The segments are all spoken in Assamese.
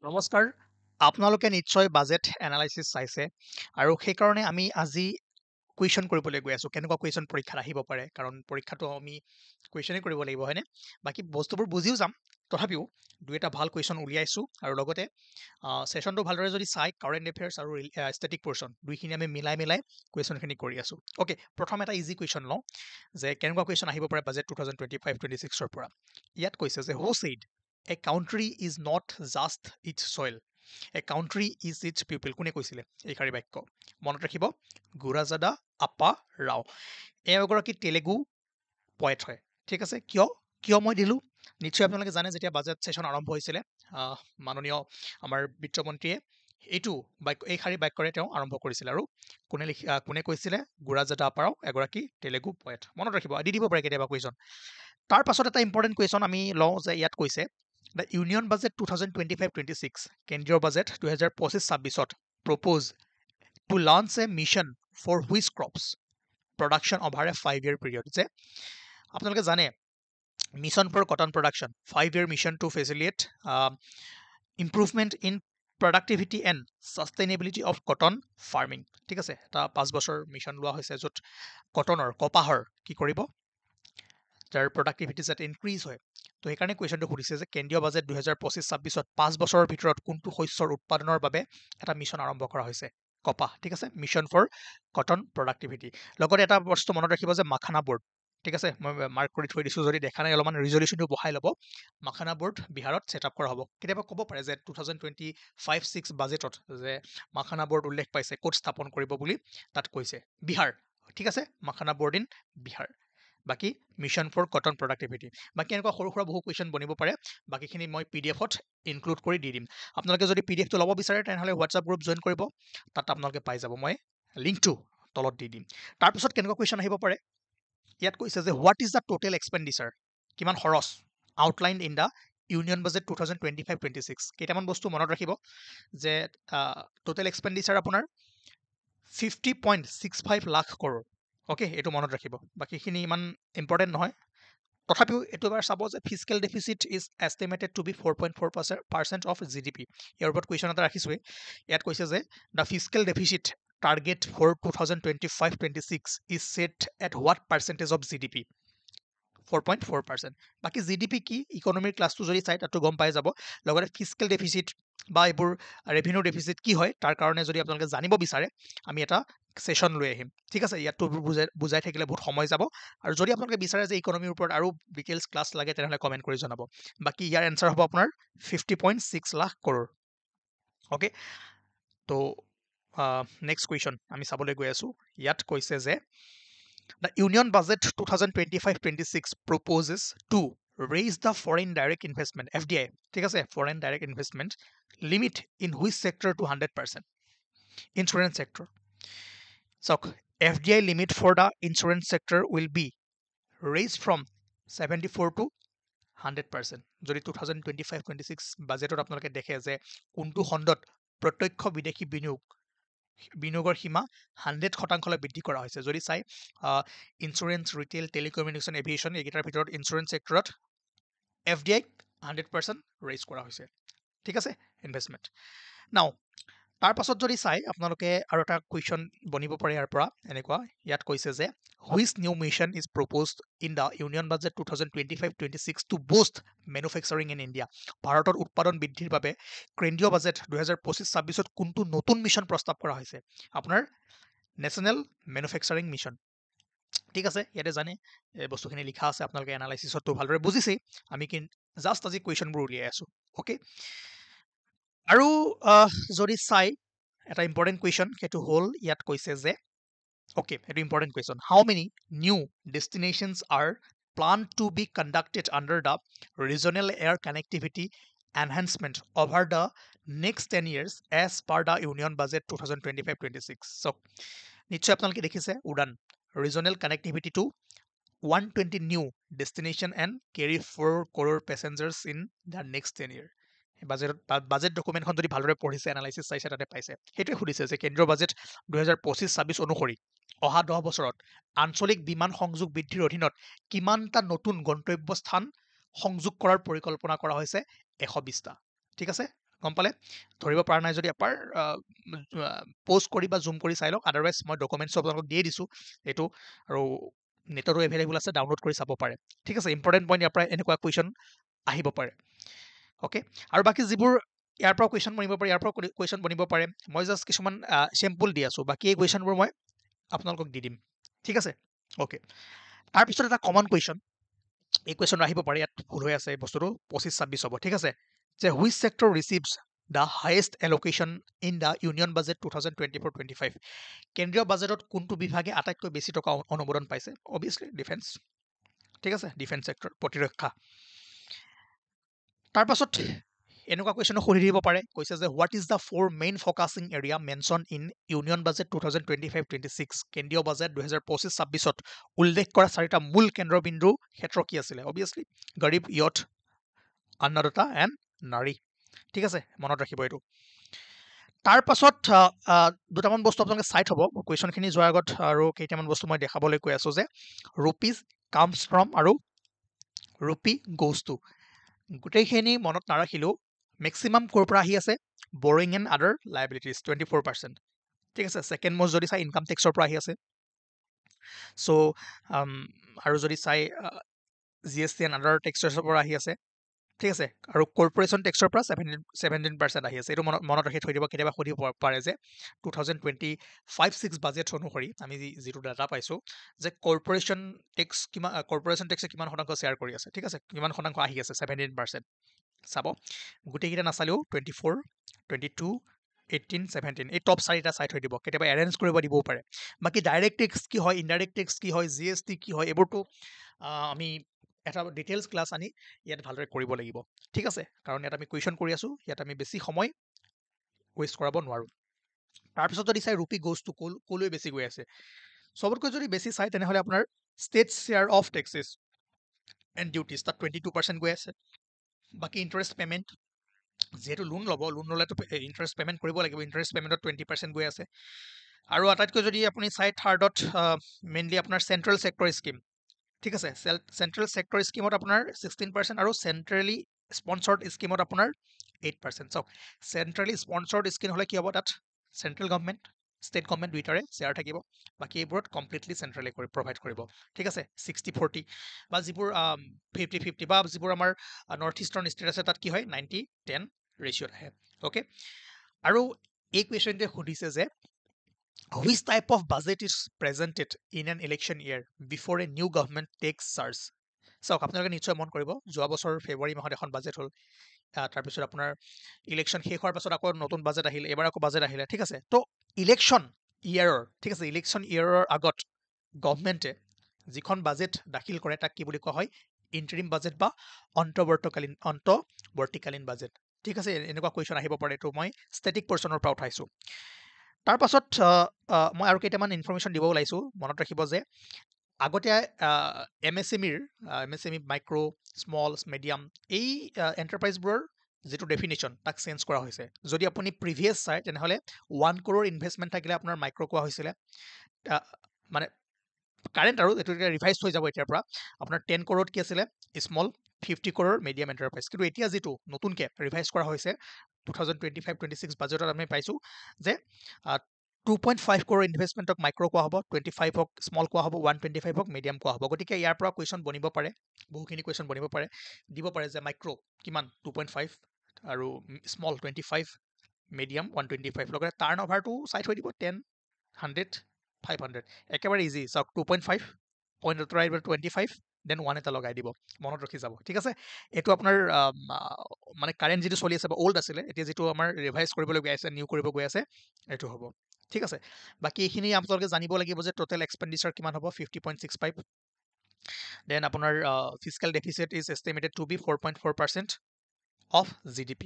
নমস্কাৰ আপোনালোকে নিশ্চয় বাজেট এনালাইচিছ চাইছে আৰু সেইকাৰণে আমি আজি কুৱেশ্যন কৰিবলৈ গৈ আছোঁ কেনেকুৱা কুৱেশ্যন পৰীক্ষাত আহিব পাৰে কাৰণ পৰীক্ষাটো আমি কুৱেশ্যনেই কৰিব লাগিব হয়নে বাকী বস্তুবোৰ বুজিও যাম তথাপিও দুই এটা ভাল কুৱেশ্যন উলিয়াইছোঁ আৰু লগতে ছেশ্যনটো ভালদৰে যদি চাই কাৰেণ্ট এফেয়াৰ্ছ আৰু ষ্টেটিক পৰ্চন দুইখিনি আমি মিলাই কুৱেশ্যনখিনি কৰি আছোঁ অ'কে প্ৰথম এটা ইজি কুৱেশ্যন লওঁ যে কেনেকুৱা কুৱেশ্যন আহিব পাৰে বাজেট 2025-26 পৰা ইয়াত কৈছে যে who said a country is not just its soil a country is its people কোনে কৈছিলে এই শাৰী বাক্য মনত ৰাখিব গুৰাজাদা আপ্পা ৰাও এওঁ এগৰাকী তেলেগু পয়েট হয় ঠিক আছে কিয় কিয় মই দিলোঁ নিশ্চয় আপোনালোকে জানে যেতিয়া বাজেট ছেশ্যন আৰম্ভ হৈছিলে মাননীয় আমাৰ বিত্তমন্ত্ৰীয়ে এইটো বাক্য এই শাৰী বাক্যৰে তেওঁ আৰম্ভ কৰিছিল আৰু কোনে কৈছিলে গুৰাজাদা আপ্পা ৰাও এগৰাকী তেলেগু পয়েট মনত ৰাখিব দি দিব পাৰে কেতিয়াবা কুৱেশ্যন তাৰ পাছত এটা ইম্পৰ্টেণ্ট কুৱেশ্যন আমি লওঁ যে ইয়াত কৈছে দ্য ইউনিয়ন বাজেট 2025-26 কেন্দ্ৰীয় বাজেট 2025-26ত propose to launch a mission for which crops production over a 5-year period যে আপোনালোকে জানে mission for cotton production 5-year mission to facilitate improvement in productivity and sustainability of cotton farming ঠিক আছে এটা 5 বছৰ মিছন লোৱা হৈছে য'ত কপাহৰ কি কৰিব যাৰ প্ৰডাক্টিভিটি যাতে ইনক্ৰিজ হয় তো সেইকাৰণে কুৱেশ্যনটো সুধিছে যে কেন্দ্ৰীয় বাজেট 2025-26ত 5 বছৰৰ ভিতৰত কোনটো শস্যৰ উৎপাদনৰ বাবে এটা মিছন আৰম্ভ কৰা হৈছে কপাহ ঠিক আছে মিছন ফৰ কটন প্ৰডাক্টিভিটি লগতে এটা বস্তু মনত ৰাখিব যে মাখানা বোৰ্ড ঠিক আছে মই মাৰ্ক কৰি থৈ দিছোঁ যদি দেখা নাই অলপমান ৰিজলিউশ্যনটো বহাই ল'ব মাখানা বোৰ্ড বিহাৰত ছেটআপ কৰা হ'ব কেতিয়াবা ক'ব পাৰে যে 2025-26 বাজেটত যে মাখানা বোৰ্ড উল্লেখ পাইছে ক'ত স্থাপন কৰিব বুলি তাত কৈছে বিহাৰ ঠিক আছে মাখানা বোৰ্ড ইন বিহাৰ বাকী মিছন ফৰ কটন প্ৰডাক্টিভিটি বাকী এনেকুৱা সৰু সুৰা বহু কুৱেশ্যন বনিব পাৰে বাকীখিনি মই PDF-ত ইনক্লুড কৰি দি দিম আপোনালোকে যদি PDF-টো ল'ব বিচাৰে তেনেহ'লে হোৱাটছআপ গ্ৰুপ জইন কৰিব তাত আপোনালোকে পাই যাব মই লিংকটো তলত দি দিম তাৰপিছত কেনেকুৱা কুৱেশ্যন আহিব পাৰে ইয়াত কৈছে যে what is the total expenditure কিমান খৰচ outline in the union budget 2025-26 কেইটামান বস্তু মনত ৰাখিব যে টোটেল এক্সপেণ্ডিচাৰ আপোনাৰ 50.65 লাখ কৰোৰ অ'কে এইটো মনত ৰাখিব বাকীখিনি ইমান ইম্পৰ্টেণ্ট নহয় তথাপিও এইটো এবাৰ চাব যে fiscal deficit is estimated to be 4.4% of GDP ইয়াৰ ওপৰত কুৱেশ্যন এটা ৰাখিছোঁৱেই ইয়াত কৈছে যে the fiscal deficit target for 2025-26 is set at what percentage of GDP 4.4% বাকী GDP কি ইকনমিৰ ক্লাছটো যদি চাই তাতো গম পাই যাব লগতে ফিজিকেল ডেফিচিট বা এইবোৰ ৰেভিনিউ ডেফিচিট কি হয় তাৰ কাৰণে যদি আপোনালোকে জানিব বিচাৰে আমি এটা ছেশ্যন লৈ আহিম ঠিক আছে ইয়াতো বুজাই থাকিলে বহুত সময় যাব আৰু যদি আপোনালোকে বিচাৰে যে ইকনমিৰ ওপৰত আৰু ডিটেইলছ ক্লাছ লাগে তেনেহ'লে কমেণ্ট কৰি জনাব বাকী ইয়াৰ এনচাৰ হ'ব আপোনাৰ 50.6 লাখ কৰোৰ অ'কে তো নেক্সট কুৱেশ্যন আমি চাবলৈ গৈ আছোঁ ইয়াত কৈছে যে the union budget 2025-26 proposes to raise the foreign direct investment FDI ঠিক আছে foreign direct investment limit in which sector to 100% insurance sector চাওক FDI limit for the insurance sector will be raised from 74 to 100% যদি 2025-26 বাজেটত আপোনালোকে দেখে যে কোনটো খণ্ডত প্ৰত্যক্ষ বিদেশী বিনিয়োগৰ সীমা 100% বৃদ্ধি কৰা হৈছে যদি চাই ইঞ্চুৰেঞ্চ ৰিটেইল টেলিকমিউনিকেশ্যন এভিয়েশ্যন এইকেইটাৰ ভিতৰত ইঞ্চুৰেঞ্চ ছেক্টৰত FDI 100% ৰেইজ কৰা হৈছে ঠিক আছে ইনভেষ্টমেণ্ট নাও তাৰ পাছত যদি চাই আপোনালোকে আৰু এটা কুৱেশ্যন বনিব পাৰে ইয়াৰ পৰা এনেকুৱা ইয়াত কৈছে যে which new mission is proposed in the union budget 2025-26 to boost manufacturing in India ভাৰতত উৎপাদন বৃদ্ধিৰ বাবে কেন্দ্ৰীয় বাজেট 2025-26ত কোনটো নতুন মিছন প্ৰস্তাৱ কৰা হৈছে আপোনাৰ নেশ্যনেল মেনুফেকচাৰিং মিছন ঠিক আছে ইয়াতে জানে এই বস্তুখিনি লিখা আছে আপোনালোকে এনালাইচিছতো ভালদৰে বুজিছেই আমি জাষ্ট আজি কুৱেশ্যনবোৰ উলিয়াই আছোঁ অ'কে আৰু যদি চাই এটা ইম্পৰ্টেণ্ট কুৱেশ্যন সেইটো হ'ল ইয়াত কৈছে যে অ'কে এইটো important question how many new destinations are plan to be conducted under the regional air connectivity enhancement over the next 10 years as per the union budget 2025-26 চাওক নিশ্চয় আপোনালোকে দেখিছে UDAN regional connectivity to 120 new destination and carry 4 crore passengers in the next 10 year budget ডকুমেণ্টখন যদি ভালদৰে পঢ়িছে এনালাইচিছ চাইছে তাতে পাইছে সেইটোৱে সুধিছে যে কেন্দ্ৰীয় বাজেট 2025-26 অনুসৰি অহা 10 বছৰত আঞ্চলিক বিমান সংযোগ বৃদ্ধিৰ অধীনত কিমানটা নতুন গন্তব্য স্থান সংযোগ কৰাৰ পৰিকল্পনা কৰা হৈছে 120টা ঠিক আছে গম পালে ধৰিব পৰা নাই যদি এবাৰ পোষ্ট কৰি বা জুম কৰি চাই লওক আদাৰৱাইজ মই ডকুমেণ্টছ আপোনালোকক দিয়ে দিছোঁ এইটো আৰু নেটতো এভেইলেবল আছে ডাউনলোড কৰি চাব পাৰে ঠিক আছে ইম্পৰ্টেণ্ট পইণ্ট ইয়াৰ পৰা এনেকুৱা কুৱেশ্যন আহিব পাৰে অ'কে আৰু বাকী যিবোৰ ইয়াৰ পৰা কুৱেশ্যন বনিব পাৰে ইয়াৰ পৰা কুৱেশ্যন বনিব পাৰে মই জাষ্ট কিছুমান চেম্পল দি আছোঁ বাকী এই কুৱেশ্যনবোৰ মই আপোনালোকক দি দিম ঠিক আছে অ'কে তাৰপিছত এটা কমন কুৱেশ্যন এই কুৱেশ্যন আহিব পাৰে ইয়াত ভুল হৈ আছে এই বস্তুটো 25-26 হ'ব ঠিক আছে যে which sector receives the highest allocation in the union budget 2024-25 কেন্দ্ৰীয় বাজেটত কোনটো বিভাগে আটাইতকৈ বেছি টকা অনুমোদন পাইছে অবভিয়াছলি ডিফেন্স ঠিক আছে ডিফেন্স ছেক্টৰ প্ৰতিৰক্ষা তাৰপাছত এনেকুৱা কুৱেশ্যনো সুধি দিব পাৰে কৈছে যে what is the 4 main focusing area mention in union budget 2025-26 কেন্দ্ৰীয় বাজেট 2025-26ত উল্লেখ কৰা 4টা মূল কেন্দ্ৰবিন্দু ক্ষেত্ৰ কি আছিলে অবভিয়াছলি গৰীব য়থ অন্নদাতা এণ্ড নাৰী ঠিক আছে মনত ৰাখিব এইটো তাৰপাছত দুটামান বস্তু আপোনালোকে চাই থ'ব কুৱেশ্যনখিনি যোৱাৰ আগত আৰু কেইটামান বস্তু মই দেখাবলৈ কৈ আছোঁ যে ৰুপিজ কামছ ফ্ৰম আৰু ৰুপি গোজ টু গোটেইখিনি মনত নাৰাখিলেও মেক্সিমাম ক'ৰ পৰা আহি আছে বৰিং এণ্ড আদাৰ লাইবিলিটিজ 24% ঠিক আছে ছেকেণ্ড মষ্ট যদি চাই ইনকাম টেক্সৰ পৰা আহি আছে চ' আৰু যদি চাই GST এণ্ড আদাৰ টেক্সৰ পৰা আহি আছে ঠিক আছে আৰু কৰ্পৰেশ্যন টেক্সৰ পৰা 17% আহি আছে এইটো মনত ৰাখি থৈ দিব কেতিয়াবা সুধিব পাৰে যে 2025-26 বাজেট অনুসৰি আমি যিটো ডাটা পাইছোঁ যে কৰ্পৰেশ্যন টেক্সে কিমান শতাংশ শ্বেয়াৰ কৰি আছে ঠিক আছে কিমান শতাংশ আহি আছে 17% চাব গোটেইকেইটা নাচালেও 24, 22, 18, 17 এই টপ 4টা চাই থৈ দিব কেতিয়াবা এৰেঞ্জ কৰিব দিবও পাৰে বাকী ডাইৰেক্ট টেক্স কি হয় ইনডাইৰেক্ট টেক্স কি হয় GST কি হয় এইবোৰতো আমি এটা ডিটেইলছ ক্লাছ আনি ইয়াত ভালদৰে কৰিব লাগিব ঠিক আছে কাৰণ ইয়াত আমি কুৱেশ্যন কৰি আছোঁ ইয়াত আমি বেছি সময় ৱেষ্ট কৰাব নোৱাৰোঁ তাৰপিছত যদি চাই ৰুপি গোজ টু ক'লৈ বেছি গৈ আছে চবতকৈ যদি বেছি চাই তেনেহ'লে আপোনাৰ state share of taxes and duties তাত 22% গৈ আছে বাকী ইণ্টাৰেষ্ট পে'মেণ্ট যিহেতু লোন ল'লেতো ইণ্টাৰেষ্ট পে'মেণ্ট কৰিব লাগিব ইণ্টাৰেষ্ট পে'মেণ্টত 20% গৈ আছে আৰু আটাইতকৈ যদি আপুনি চাই থাৰ্ডত মেইনলি আপোনাৰ চেণ্ট্ৰেল ছেক্টৰ স্কিম ঠিক আছে চেণ্ট্ৰেল ছেক্টৰ স্কিমত আপোনাৰ 16% আৰু চেণ্ট্ৰেলি স্পনচাৰ্ড স্কিমত আপোনাৰ 8% চাওক চেণ্ট্ৰেলি স্পনচাৰ্ড স্কিম হ'লে কি হ'ব তাত চেণ্ট্ৰেল গভমেণ্ট ষ্টেট গভমেণ্ট দুইটাৰে শ্বেয়াৰ থাকিব বাকী এইবোৰত কমপ্লিটলি চেণ্ট্ৰেলে প্ৰভাইড কৰিব ঠিক আছে 60-40 বা যিবোৰ 50-50 বা যিবোৰ আমাৰ নৰ্থ ইষ্টাৰ্ণ ষ্টেট আছে তাত কি হয় 90-10 ৰেচিঅ'ত আহে অ'কে আৰু এই কুৱেশ্যনটোৱে সুধিছে যে which type of budget is presented in an election year before a new government takes charge চাওক আপোনালোকে নিশ্চয় মন কৰিব যোৱা বছৰ ফেব্ৰুৱাৰী মাহত এখন বাজেট হ'ল তাৰপিছত আপোনাৰ ইলেকশ্যন শেষ হোৱাৰ পাছত আকৌ নতুন বাজেট আহিলে এবাৰ আকৌ বাজেট আহিলে ঠিক আছে তো ইলেকশ্যন ইয়েৰৰ ঠিক আছে ইলেকশ্যন ইয়েৰৰ আগত গভমেণ্টে যিখন বাজেট দাখিল কৰে তাক কি বুলি কোৱা হয় ইণ্টাৰিম বাজেট বা অন্তৱৰ্তীকালীন বাজেট ঠিক আছে এনেকুৱা কুৱেশ্যন আহিব পাৰে এইটো মই ষ্টেটিক পৰ্চনৰ পৰা উঠাইছোঁ তাৰপাছত মই আৰু কেইটামান ইনফৰ্মেশ্যন দিব ওলাইছোঁ মনত ৰাখিব যে আগতে MSME মাইক্ৰ' স্মল মিডিয়াম এই এণ্টাৰপ্ৰাইজবোৰৰ যিটো ডেফিনেশ্যন তাক চেঞ্জ কৰা হৈছে যদি আপুনি প্ৰিভিয়াছ চাই তেনেহ'লে 1 crore ইনভেষ্টমেণ্ট থাকিলে আপোনাৰ মাইক্ৰ' কোৱা হৈছিলে মানে কাৰেণ্ট আৰু এইটো এতিয়া ৰিভাইজ হৈ যাব এতিয়াৰ পৰা আপোনাৰ 10 crore কি আছিলে স্মল 50 crore মিডিয়াম এণ্টাৰপ্ৰাইজ কিন্তু এতিয়া যিটো নতুনকৈ ৰিভাইজ কৰা হৈছে 2025-26 বাজেটত আমি পাইছোঁ যে 2.5 crore ইনভেষ্টমেণ্টক মাইক্ৰ' কোৱা হ'ব 25 হওক স্মল কোৱা হ'ব 125 হওক মিডিয়াম কোৱা হ'ব গতিকে ইয়াৰ পৰা কুৱেশ্যন বনিব পাৰে বহুখিনি কুৱেশ্যন বনিব পাৰে দিব পাৰে যে মাইক্ৰ' কিমান 2.5 আৰু স্মল 25 মিডিয়াম 125 লগতে টাৰ্ণ অভাৰটো চাই থৈ দিব 10 100 500 একেবাৰে ইজি চাওক 2.5 পইণ্ট আঁতৰাই 25 দেন 1 এটা লগাই দিব মনত ৰাখি যাব ঠিক আছে এইটো আপোনাৰ মানে কাৰেণ্ট যিটো চলি আছে বা অল্ড আছিলে এতিয়া যিটো আমাৰ ৰিভাইজ কৰিবলৈ গৈ আছে নিউ কৰিব গৈ আছে এইটো হ'ব ঠিক আছে বাকী এইখিনি আপোনালোকে জানিব লাগিব যে টোটেল এক্সপেণ্ডিচাৰ কিমান হ'ব 50.65 দেন আপোনাৰ fiscal deficit is estimated to be 4.4% of GDP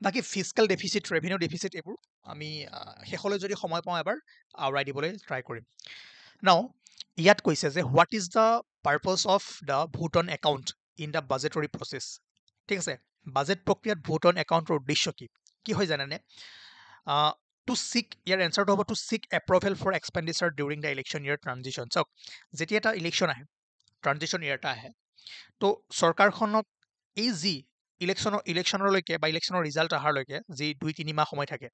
বাকী ফিজিকেল ডেফিচিট ৰেভিনিউ ডেফিচিট এইবোৰ আমি শেষলৈ যদি সময় পাওঁ এবাৰ আওৰাই দিবলৈ ট্ৰাই কৰিম নাও ইয়াত কৈছে যে what is the purpose of the vote on account in the budgetary process ঠিক আছে বাজেট প্ৰক্ৰিয়াত ভোট অন একাউণ্টৰ উদ্দেশ্য কি হয় জানেনে টু চিক ইয়াৰ এনচাৰটো হ'ব to seek approval for expenditure during the election year transition চাওক যেতিয়া এটা ইলেকশ্যন আহে ট্ৰানজিশ্যন ইয়াৰ এটা আহে তো চৰকাৰখনক এই যি ইলেকশ্যনলৈকে বা ইলেকশ্যনৰ ৰিজাল্ট অহাৰলৈকে যি 2-3 মাহ সময় থাকে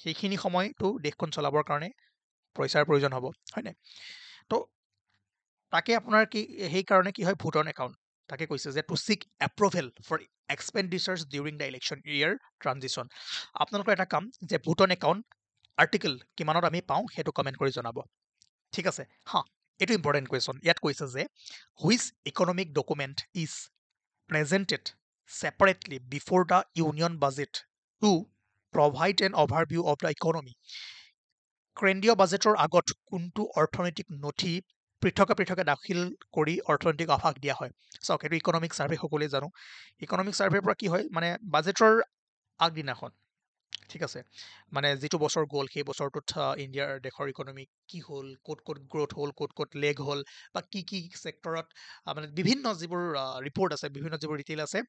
সেইখিনি সময়তো দেশখন চলাবৰ কাৰণে পইচাৰ প্ৰয়োজন হ'ব হয়নে তো তাকে আপোনাৰ কি সেইকাৰণে কি হয় ভোট অন একাউণ্ট তাকে কৈছে যে to seek approval for expenditures during the election year transition আপোনালোকৰ এটা কাম যে ভোট অন একাউণ্ট আৰ্টিকেল কিমানত আমি পাওঁ সেইটো কমেণ্ট কৰি জনাব ঠিক আছে হা এইটো ইম্পৰ্টেণ্ট কুৱেশ্যন ইয়াত কৈছে যে which economic document is presented separately before the union budget to provide an overview of the economy. কেন্দ্ৰীয় বাজেটৰ আগত কোনটো অৰ্থনৈতিক নথি পৃথকে দাখিল কৰি অৰ্থনৈতিক আভাস দিয়া হয় চাওক এইটো ইকনমিক ছাৰ্ভে সকলোৱে জানো ইকনমিক ছাৰ্ভেৰ পৰা কি হয় মানে বাজেটৰ আগদিনাখন ঠিক আছে মানে যিটো বছৰ গ'ল সেই বছৰটোত ইণ্ডিয়াৰ দেশৰ ইকনমি কি হ'ল ক'ত গ্ৰ'থ হ'ল ক'ত লেগ হ'ল বা কি ছেক্টৰত মানে বিভিন্ন যিবোৰ ৰিপৰ্ট আছে বিভিন্ন যিবোৰ ডিটেইল আছে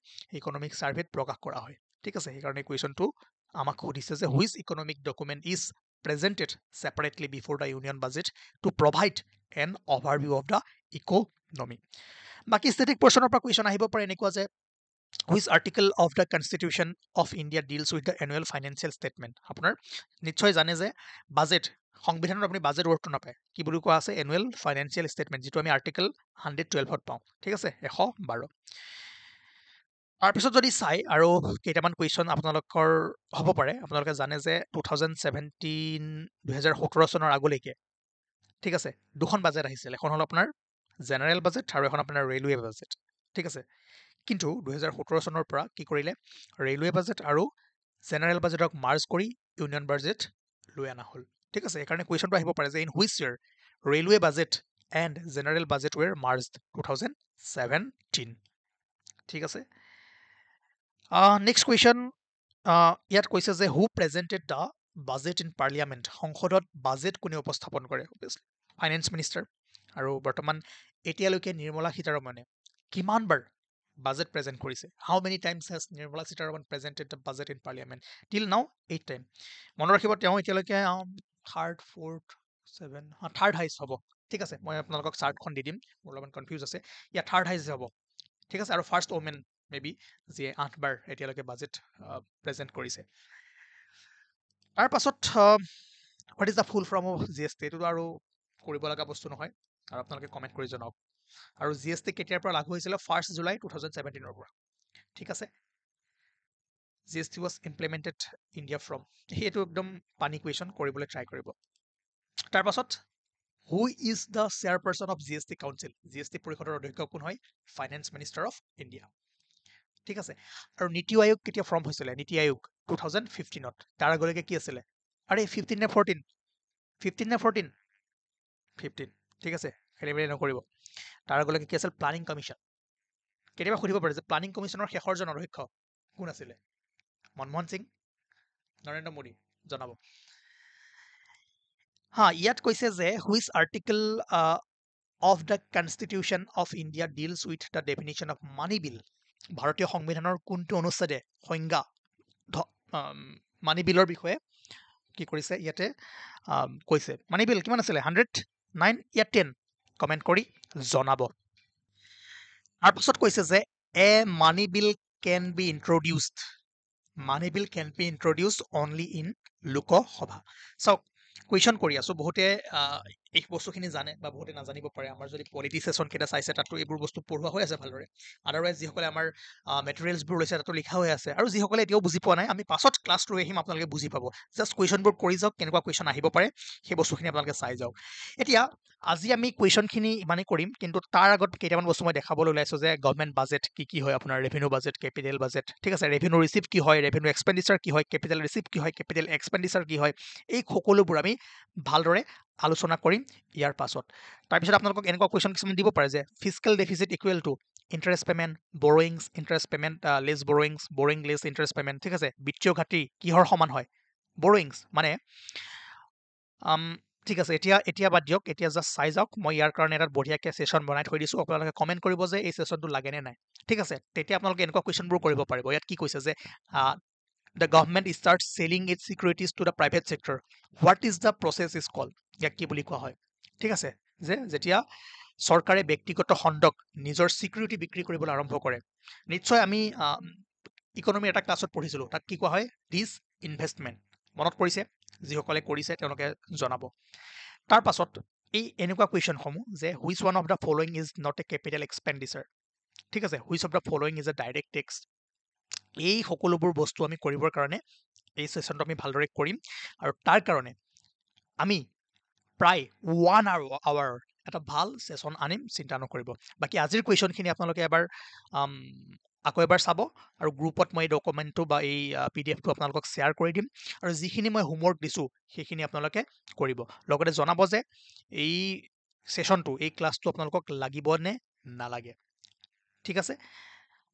ইকনমিক ছাৰ্ভেত প্ৰকাশ কৰা হয় ঠিক আছে সেইকাৰণে কুৱেশ্যনটো আমাক সুধিছে যে which economic document is presented separately before the union budget to provide an overview of the economy. বাকি static portionৰ পৰা কুৱেশ্যন আহিব পাৰে এনেকুৱা যে which article of the constitution of India deals with the annual financial statement আপোনাৰ নিশ্চয় জানে যে বাজেট সংবিধানত আপুনি বাজেট ৱৰ্ডটো নাপায় কি বুলি কোৱা আছে এনুৱেল ফাইনেন্সিয়েল ষ্টেটমেণ্ট যিটো আমি আৰ্টিকেল 112ত পাওঁ ঠিক আছে 112 তাৰপিছত যদি চাই আৰু কেইটামান কুৱেশ্যন আপোনালোকৰ হ'ব পাৰে আপোনালোকে জানে যে 2017 চনৰ আগলৈকে ঠিক আছে দুখন বাজেট আহিছিল এখন হ'ল আপোনাৰ জেনেৰেল বাজেট আৰু এখন আপোনাৰ ৰেলৱে বাজেট ঠিক আছে কিন্তু 2017 চনৰ পৰা কি কৰিলে ৰেলৱে বাজেট আৰু জেনেৰেল বাজেটক মাৰ্জ কৰি ইউনিয়ন বাজেট লৈ অনা হ'ল ঠিক আছে এইকাৰণে কুৱেশ্যনটো আহিব পাৰে যে in which year railway budget and general budget were merged 2017 ঠিক আছে নেক্সট কুৱেশ্যন ইয়াত কৈছে যে who presented the budget in parliament সংসদত বাজেট কোনে উপস্থাপন কৰে অভিয়াছলি ফাইনেন্স মিনিষ্টাৰ আৰু বৰ্তমান এতিয়ালৈকে নিৰ্মলা সীতাৰমণে কিমানবাৰ বাজেট প্ৰেজেণ্ট কৰিছে how many times has Nirmala Sitharaman presented the budget in parliament till now 8 time মনত ৰাখিব তেওঁ এতিয়ালৈকে থাৰ্ড হাইষ্ট হ'ব ঠিক আছে মই আপোনালোকক চাৰ্টখন দি দিম মোৰ অলপমান কনফিউজ আছে ইয়াত থাৰ্ড হাইষ্ট হ'ব ঠিক আছে আৰু ফাৰ্ষ্ট ওমেন মেবি যিয়ে 8বাৰ এতিয়ালৈকে বাজেট প্ৰেজেণ্ট কৰিছে তাৰ পাছত what is the full form of GST এইটো আৰু কৰিব লগা বস্তু নহয় আৰু আপোনালোকে কমেণ্ট কৰি জনাওক আৰু GST কেতিয়াৰ পৰা লাগু হৈছিলে 1 জুলাই 2017 পৰা ঠিক আছে GST was implemented India from সেইটো একদম পানী কুৱেশ্যন কৰিবলৈ ট্ৰাই কৰিব তাৰ পাছত who is the chairperson of GST council GST পৰিষদৰ অধ্যক্ষ কোন হয় ফাইনেন্স মিনিষ্টাৰ অফ ইণ্ডিয়া ঠিক আছে আৰু নীতি আয়োগ কেতিয়া ফৰ্ম হৈছিলে নীতি আয়োগ 2015ত তাৰ আগলৈকে কি আছিলে আৰে 15 নে 14 15 ঠিক আছে খেলিমেলি নকৰিব তাৰ আগলৈকে কি আছিল প্লানিং কমিশ্যন কেতিয়াবা সুধিব পাৰে যে প্লানিং কমিশ্যনৰ শেষৰজন অধ্যক্ষ কোন আছিলে মনমোহন সিং নৰেন্দ্ৰ মোদী জনাব হা ইয়াত কৈছে যে which article of the Constitution of India deals with the definition of money bill ভাৰতীয় সংবিধানৰ কোনটো অনুচ্ছেদে সংজ্ঞা মানি বিলৰ বিষয়ে কি কৰিছে ইয়াতে কৈছে মানি বিল কিমান আছিলে 109 ইয়াত 10 কমেণ্ট কৰি জনাব তাৰপিছত কৈছে যে a money bill can be introduced money bill can be introduced only in Lok Sabha চাওক কুৱেশ্যন কৰি আছো বহুতে এই বস্তুখিনি জানে বা বহুতে নাজানিব পাৰে আমাৰ যদি পলিটি সেশ্যন কেইটা চাইছে তাতো এইবোৰ বস্তু পঢ়োৱা হৈ আছে ভালদৰে আদাৰৱাইজ যিসকলে আমাৰ মেটেৰিয়েলছবোৰ লৈছে তাতো লিখা হৈ আছে আৰু যিসকলে এতিয়াও বুজি পোৱা নাই আমি পাছত ক্লাছ লৈ আহিম আপোনালোকে বুজি পাব জাষ্ট কুৱেশ্যনবোৰ কৰি যাওক কেনেকুৱা কুৱেশ্যন আহিব পাৰে সেই বস্তুখিনি আপোনালোকে চাই যাওক এতিয়া আজি আমি কুৱেশ্যনখিনি ইমানেই কৰিম কিন্তু তাৰ আগত কেইটামান বস্তু মই দেখাবলৈ ওলাইছো যে গভৰ্ণমেণ্ট বাজেট কি হয় আপোনাৰ ৰেভিনিউ বাজেট কেপিটেল বাজেট ঠিক আছে ৰেভিনিউ ৰিচিভ কি হয় ৰেভিনিউ এক্সপেণ্ডিচাৰ কি হয় কেপিটেল ৰিচিভ কি হয় কেপিটেল এক্সপেণ্ডিচাৰ কি হয় এই সকলোবোৰ আমি ভালদৰে আলোচনা কৰিম ইয়াৰ পাছত তাৰপিছত আপোনালোকক এনেকুৱা কুৱেশ্যন কিছুমান দিব পাৰে যে fiscal deficit equal to interest payment borrowings interest payment less borrowings borrowing less interest payment ঠিক আছে বিত্তীয় ঘাটি কিহৰ সমান হয় বৰয়িংছ মানে ঠিক আছে এতিয়া বাদ দিয়ক এতিয়া জাষ্ট চাই যাওক মই ইয়াৰ কাৰণে এটা বঢ়িয়াকৈ ছেশ্যন বনাই থৈ দিছোঁ আপোনালোকে কমেণ্ট কৰিব যে এই ছেশ্যনটো লাগে নে নাই ঠিক আছে তেতিয়া আপোনালোকে এনেকুৱা কুৱেশ্যনবোৰ কৰিব পাৰিব ইয়াত কি কৈছে যে the government starts selling its securities to the private sector what is the process is called ইয়াক কি বুলি কোৱা হয় ঠিক আছে যে যেতিয়া চৰকাৰে ব্যক্তিগত খণ্ডক নিজৰ সিকিউৰিটি বিক্ৰী কৰিবলৈ আৰম্ভ কৰে নিশ্চয় আমি ইকনমি এটা ক্লাছত পঢ়িছিলোঁ, তাক কি কোৱা হয়? Dish investment. মনত পৰিছে? যিসকলে কৰিছে তেওঁলোকে জনাব। তাৰ পাছত এই এনেকুৱা কুৱেশ্যনসমূহ যে which one of the following is not a capital expenditure. ঠিক আছে, which of the following is a direct tax. এই সকলোবোৰ বস্তু আমি কৰিবৰ কাৰণে এই ছেশ্যনটো আমি ভালদৰে কৰিম, আৰু তাৰ কাৰণে আমি প্ৰায় 1 আৱাৰ এটা ভাল ছেশ্যন আনিম, চিন্তা নকৰিব। বাকী আজিৰ কুৱেশ্যনখিনি আপোনালোকে এবাৰ আকৌ এবাৰ চাব, আৰু গ্ৰুপত মই এই ডকুমেণ্টটো বা এই PDF-টো আপোনালোকক শ্বেয়াৰ কৰি দিম, আৰু যিখিনি মই হোমৱৰ্ক দিছোঁ সেইখিনি আপোনালোকে কৰিব। লগতে জনাব যে এই ছেশ্যনটো, এই ক্লাছটো আপোনালোকক লাগিব নে নালাগে। ঠিক আছে,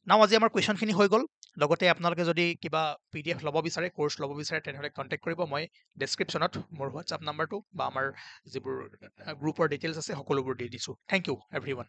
নাও আজি আমাৰ কুৱেশ্যনখিনি হৈ গ'ল। লগতে আপোনালোকে যদি কিবা PDF ল'ব বিচাৰে, কোৰ্চ ল'ব বিচাৰে, তেনেহ'লে কণ্টেক্ট কৰিব। মই ডেছক্ৰিপশ্যনত মোৰ হোৱাটছআপ নাম্বাৰটো বা আমাৰ যিবোৰ গ্ৰুপৰ ডিটেইলছ আছে সকলোবোৰ দি দিছোঁ। Thank you everyone.